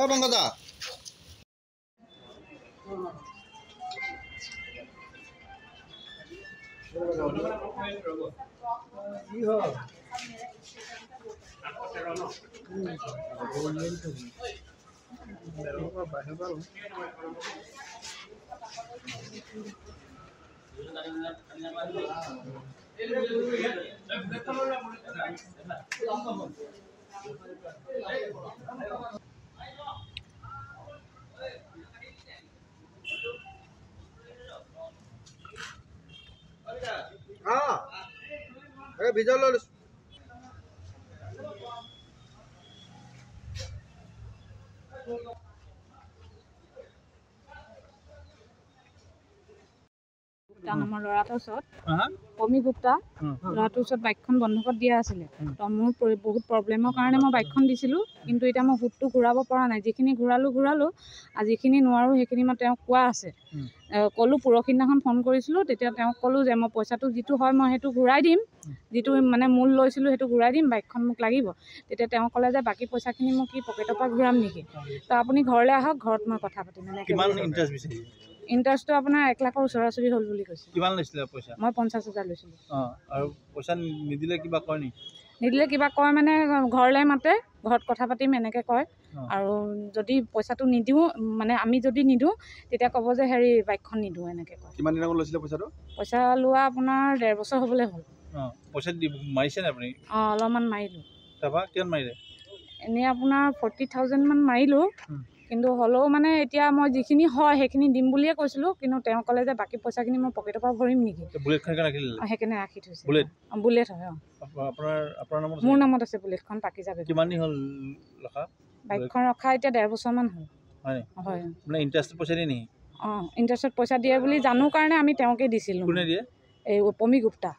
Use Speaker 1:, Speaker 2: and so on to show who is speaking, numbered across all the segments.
Speaker 1: বংগদা ভিজল
Speaker 2: নামৰ ল'ৰাটোৰ ওচৰত পমি গুপ্তা ল'ৰাটোৰ ওচৰত বাইকখন বন্ধকত দিয়া আছিলে। তো মোৰ বহুত প্ৰব্লেমৰ কাৰণে মই বাইকখন দিছিলোঁ, কিন্তু এতিয়া মই সুতটো ঘূৰাব পৰা নাই। যিখিনি ঘূৰালোঁ আৰু যিখিনি নোৱাৰোঁ সেইখিনি মই তেওঁক কোৱা আছে। ক'লোঁ পৰহি দিনাখন ফোন কৰিছিলোঁ, তেতিয়া তেওঁক ক'লোঁ যে মই পইচাটো যিটো হয় মই সেইটো ঘূৰাই দিম, যিটো মানে মূল লৈছিলোঁ সেইটো ঘূৰাই দিম, বাইকখন মোক লাগিব। তেতিয়া তেওঁ ক'লে যে বাকী পইচাখিনি মোক কি পকেটৰ পৰা ঘূৰাম নেকি? তো আপুনি ঘৰলৈ আহক, ঘৰত মই কথা পাতিম। ইণ্টাৰেষ্টটো আপোনাৰ 1 লাখৰ ওচৰা-ওচৰি হ'ল বুলি কৈছে।
Speaker 3: কিমান লৈছিলে পইচা?
Speaker 2: মই 50,000 লৈছিলোঁ।
Speaker 3: আৰু পইচা নিদিলে কিবা কয় নেকি?
Speaker 2: নিদিলে কিবা কয় মানে ঘৰলৈ মাতে, ঘৰত কথা পাতিম এনেকৈ কয়। আৰু যদি পইচাটো নিদিওঁ, মানে আমি যদি নিদিওঁ তেতিয়া ক'ব যে হেৰি বাইকখন নিদিওঁ এনেকৈ কয়।
Speaker 1: কিমান দিন আগত লৈছিলে পইচাটো?
Speaker 2: পইচা লোৱা আপোনাৰ 1.5 বছৰ হ'বলৈ হ'ল।
Speaker 3: পইচা মাৰিছে নে আপুনি?
Speaker 2: অলপমান মাৰিলোঁ।
Speaker 3: তাৰপৰা কিমান মাৰিলে?
Speaker 2: এনেই আপোনাৰ 40,000 মান মাৰিলোঁ, কিন্তু হ'লেও মানে এতিয়া মই যিখিনি হয় সেইখিনি দিম বুলিয়ে কৈছিলোঁ, কিন্তু তেওঁ ক'লে যে বাকী পইচাখিনি মই পকেটৰ পৰা ভৰিম নেকি?
Speaker 3: বুলেটখন ৰাখিলে?
Speaker 2: সেইকাৰণে ৰাখি থৈছে।
Speaker 3: বুলেট
Speaker 2: হয়।
Speaker 3: আপোনাৰ নামত?
Speaker 2: মোৰ নামত আছে বুলেটখন, পাকি যাবে।
Speaker 3: কিমান দিন হ'ল ৰখা?
Speaker 2: বাইকখন ৰখা এতিয়া 1.5 বছৰমান হ'ল। হয়।
Speaker 3: মানে ইণ্টাৰেষ্টত পইচা দিয়ে নেকি?
Speaker 2: ইণ্টাৰেষ্টত পইচা দিয়ে বুলি জানো কাৰণে আমি তেওঁকে দিছিলোঁ।
Speaker 3: কোনে দিয়ে?
Speaker 2: এই পমি গুপ্তা।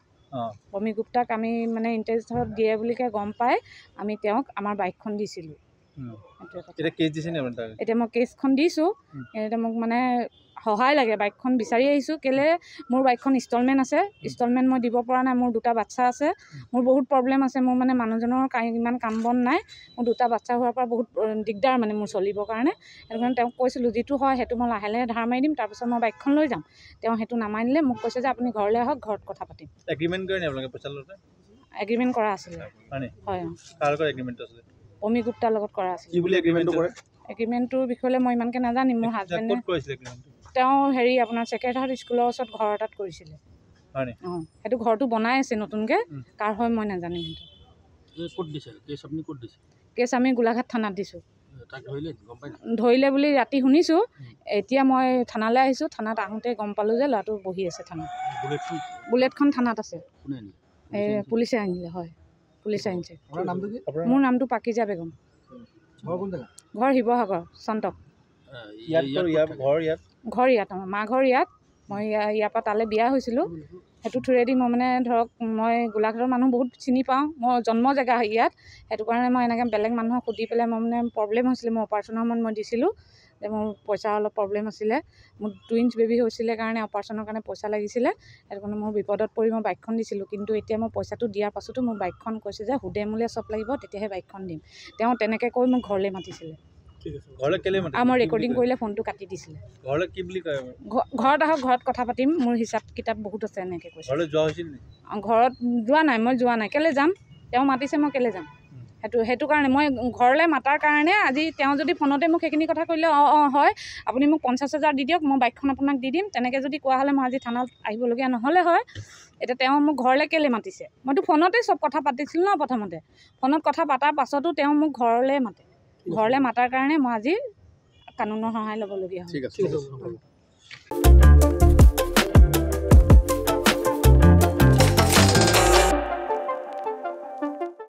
Speaker 2: পমি গুপ্তাক আমি মানে ইণ্টাৰেষ্টত দিয়ে বুলিকে গম পাই আমি তেওঁক আমাৰ বাইকখন দিছিলোঁ।
Speaker 3: এতিয়া কেছ দিছে নে?
Speaker 2: এতিয়া মই কেছখন দিছোঁ। এতিয়া মোক মানে সহায় লাগে, বাইকখন বিচাৰি আহিছোঁ। কেলে মোৰ বাইকখন ইনষ্টলমেণ্ট আছে, ইনষ্টলমেণ্ট মই দিব পৰা নাই। মোৰ 2টা বাচ্চা আছে, মোৰ বহুত প্ৰব্লেম আছে। মোৰ মানে মানুহজনৰ ইমান কাম বন নাই, মোৰ 2টা বাচ্চা হোৱাৰ পৰা বহুত দিগদাৰ মানে মোৰ চলিবৰ কাৰণে। সেইটো কাৰণে তেওঁক কৈছিলোঁ যিটো হয় সেইটো মই লাহে লাহে ধাৰ মাৰি দিম, তাৰপিছত মই বাইকখন লৈ যাম। তেওঁ সেইটো নামানিলে, মোক কৈছে যে আপুনি ঘৰলৈ আহক, ঘৰত কথা পাতিম।
Speaker 3: এগ্ৰিমেণ্ট কৰে নে আপোনালোকে পইচা লওঁতে?
Speaker 2: এগ্ৰিমেণ্ট কৰা আছিলে। হয়।
Speaker 3: কাৰ লগত এগ্ৰিমেণ্ট আছিলে?
Speaker 2: পমি গুপ্তাৰ লগত কৰা আছিলে।
Speaker 3: কি বুলি এগ্ৰিমেণ্টটো কৰে?
Speaker 2: এগ্ৰিমেণ্টটোৰ বিষয়ে মই ইমানকৈ নাজানিম। মোৰ হাজবেণ্ডে তেওঁ হেৰি আপোনাৰ ছেক্ৰেণ্ড হাৰ্ট স্কুলৰ ওচৰত ঘৰ এটাত কৰিছিলে। সেইটো ঘৰটো বনাই আছে নতুনকৈ, কাৰ হয় মই নাজানিম। কেছ আমি গোলাঘাট থানাত দিছোঁ। ধৰিলে বুলি ৰাতি শুনিছোঁ, এতিয়া মই থানালৈ আহিছোঁ। থানাত আহোঁতে গম পালোঁ যে ল'ৰাটো বহি আছে থানাত। বুলেটখন থানাত আছে। পুলিচে আনিলে। হয়, পুলিচে আনিছে। মোৰ নামটো পাকিজা বেগম। ঘৰ শিৱসাগৰ, চন্তক। ঘৰ ইয়াত, মা ঘৰ ইয়াত। মই ইয়াৰ পৰা তালৈ বিয়া হৈছিলোঁ। সেইটো থ্ৰুৱেদি মই মানে ধৰক মই গোলাঘাটৰ মানুহ বহুত চিনি পাওঁ, মই জন্ম জেগা ইয়াত। সেইটো কাৰণে মই এনেকৈ বেলেগ মানুহক সুধি পেলাই মই মানে প্ৰব্লেম হৈছিলে, মোৰ অপাৰেশ্যনৰ সময়ত মই দিছিলোঁ যে মোৰ পইচা অলপ প্ৰব্লেম আছিলে। মোৰ টুইনছ বেবী হৈছিলে কাৰণে অপাৰেশ্যনৰ কাৰণে পইচা লাগিছিলে। সেইটো কাৰণে মোৰ বিপদত পৰি মই বাইকখন দিছিলোঁ। কিন্তু এতিয়া মই পইচাটো দিয়াৰ পাছতো মোৰ বাইকখন কৈছে যে সুদে মূলে চব লাগিব, তেতিয়াহে বাইকখন দিম। তেওঁ তেনেকৈ কৈ মোক ঘৰলৈ মাতিছিলে। মই ৰেকৰ্ডিং কৰিলে ফোনটো কাটি দিছিলে। ঘৰত আহক, ঘৰত কথা পাতিম, মোৰ হিচাপ কিতাপ বহুত আছে এনেকৈ কৈছে। ঘৰত যোৱা নাই, মই যোৱা নাই। কেলৈ যাম? তেওঁ মাতিছে, মই কেলৈ যাম? সেইটো কাৰণে মই ঘৰলৈ মাতাৰ কাৰণে আজি তেওঁ যদি ফোনতে মোক সেইখিনি কথা কৰিলে, হয় আপুনি মোক 50,000 দি দিয়ক, মই বাইকখন আপোনাক দি দিম, তেনেকৈ যদি কোৱা হ'লে মই আজি থানাত আহিবলগীয়া নহ'লে হয়। এতিয়া তেওঁ মোক ঘৰলৈ কেলৈ মাতিছে? মইতো ফোনতে চব কথা পাতিছিলোঁ ন। প্ৰথমতে ফোনত কথা পতাৰ পাছতো তেওঁ মোক ঘৰলৈ মাতে। ঘৰলৈ মাতাৰ কাৰণে মই আজি কানুনৰ সহায় ল'বলগীয়া হ'ল।